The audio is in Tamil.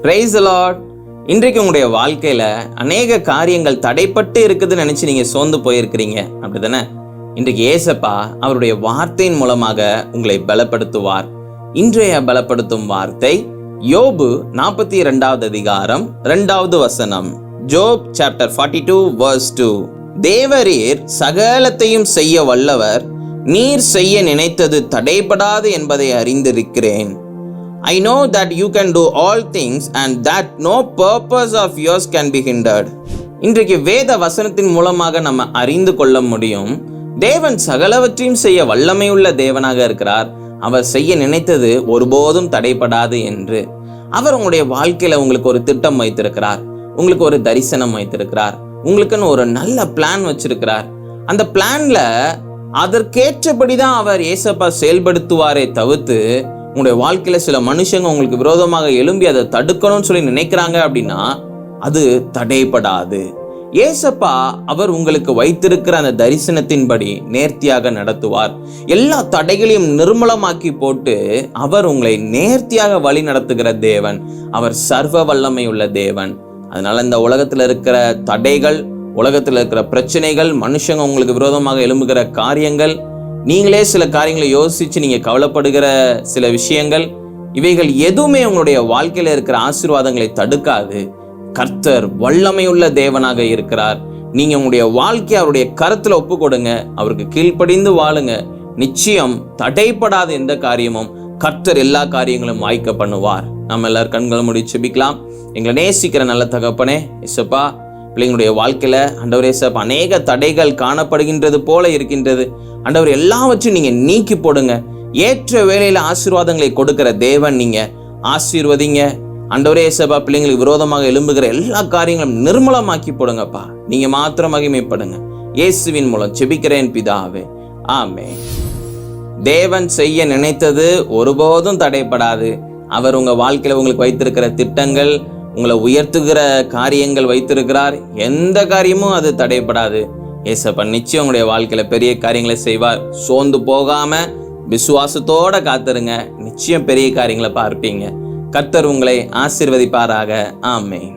Praise the Lord. இன்றைக்கு உங்களுடைய வாழ்க்கையில அநேக காரியங்கள் தடைப்பட்டு இருக்குதுன்னு நினைச்சு நீங்க சோர்ந்து போயிருக்கிறீங்க, அப்படிதானே? இன்றைக்கு ஏசப்பா அவருடைய வார்த்தையின் மூலமாக உங்களை பலப்படுத்துவார். இன்றைய பலப்படுத்தும் வார்த்தை யோபு 42வது அதிகாரம் 2வது வசனம். ஜோப் சாப்டர் 42 verse 2. தேவரீர் சகலத்தையும் செய்ய வல்லவர், நீர் செய்ய நினைத்தது தடைபடாது என்பதை அறிந்திருக்கிறேன். I know that you can do all things and that no purpose of yours can be hindered. இன்றைக்கு வேத வசனத்தின் மூலமாக நம்ம அறிந்து கொள்ள முடியும், தேவன் சகலவற்றையும் செய்ய வல்லமையுள்ள தேவனாக இருக்கிறார். அவர் செய்ய நினைத்தது ஒருபோதும் தடைபடாது என்று. அவர் உங்களுடைய வாழ்க்கையில உங்களுக்கு ஒரு திட்டம் வைத்திருக்கிறார், உங்களுக்கு ஒரு தரிசனம் வைத்திருக்கிறார், உங்களுக்குன்னு ஒரு நல்ல பிளான் வச்சிருக்கிறார். அந்த பிளான்ல அதற்கேற்றபடிதான் அவர் ஏசப்பா செயல்படுத்துவாரே தவிர்த்து, உங்களுடைய வாழ்க்கையில சில மனுஷங்க உங்களுக்கு விரோதமாக எழும்பி அதை தடுக்கணும்னு சொல்லி நினைக்கிறாங்க அப்படின்னா அது தடைபடாது. ஏசப்பா அவர் உங்களுக்கு வைத்திருக்கிற அந்த தரிசனத்தின்படி நேர்த்தியாக நடத்துவார். எல்லா தடைகளையும் நிர்மலமாக்கி போட்டு அவர் உங்களை நேர்த்தியாக வழி நடத்துகிற தேவன். அவர் சர்வ வல்லமை உள்ள தேவன். அதனால இந்த உலகத்துல இருக்கிற தடைகள், உலகத்துல இருக்கிற பிரச்சனைகள், மனுஷங்க உங்களுக்கு விரோதமாக எழும்புகிற காரியங்கள், நீங்களே சில காரியங்களை யோசிச்சு நீங்க கவலைப்படுகிற சில விஷயங்கள், இவைகள் எதுவுமே உங்களுடைய வாழ்க்கையில இருக்கிற ஆசீர்வாதங்களை தடுக்காது. கர்த்தர் வல்லமையுள்ள தேவனாக இருக்கிறார். நீங்க உங்களுடைய வாழ்க்கையை அவருடைய கருத்துல ஒப்பு கொடுங்க, அவருக்கு கீழ்ப்படிந்து வாழுங்க. நிச்சயம் தடைப்படாத எந்த காரியமும் கர்த்தர் எல்லா காரியங்களும் வாய்க்க பண்ணுவார். நம்ம எல்லாரும் கண்களை மூடி ஜெபிக்கலாம். எங்களை நேசிக்கிற நல்ல தகப்பனே, இயேசுப்பா, பிள்ளைங்களுடைய வாழ்க்கையில ஆண்டவரே ஏசப்பா அநேக தடைகள் காணப்படுகின்றது போல இருக்கின்றது. ஆண்டவர் எல்லாவற்றையும் நீங்க நீக்கி போடுங்க. ஏற்ற வேளையில ஆசீர்வாதங்களை கொடுக்கிற தேவன் நீங்க. ஆசீர்வதிங்க ஆண்டவரே ஏசப்பா. பிள்ளைங்களுக்கு விரோதமாக எழும்புகிற எல்லா காரியங்களும் நிர்மலமாக்கி போடுங்கப்பா. நீங்க மாத்திரம் மகிமைப்படுங்க. இயேசுவின் மூலம் ஜெபிக்கிறேன் பிதாவே, ஆமென். தேவன் செய்ய நினைத்தது ஒருபோதும் தடைப்படாது. அவர் உங்க வாழ்க்கையில உங்களுக்கு வைத்திருக்கிற திட்டங்கள், உங்களை உயர்த்துகிற காரியங்கள் வைத்திருக்கிறார். எந்த காரியமும் அது தடைப்படாது. ஏசப்பா நிச்சயம் உங்களுடைய வாழ்க்கையில பெரிய காரியங்களை செய்வார். சோர்ந்து போகாம விசுவாசத்தோட காத்துருங்க. நிச்சயம் பெரிய காரியங்களை பார்ப்பீங்க. கர்த்தர் உங்களை ஆசீர்வதிப்பாராக. ஆமென்.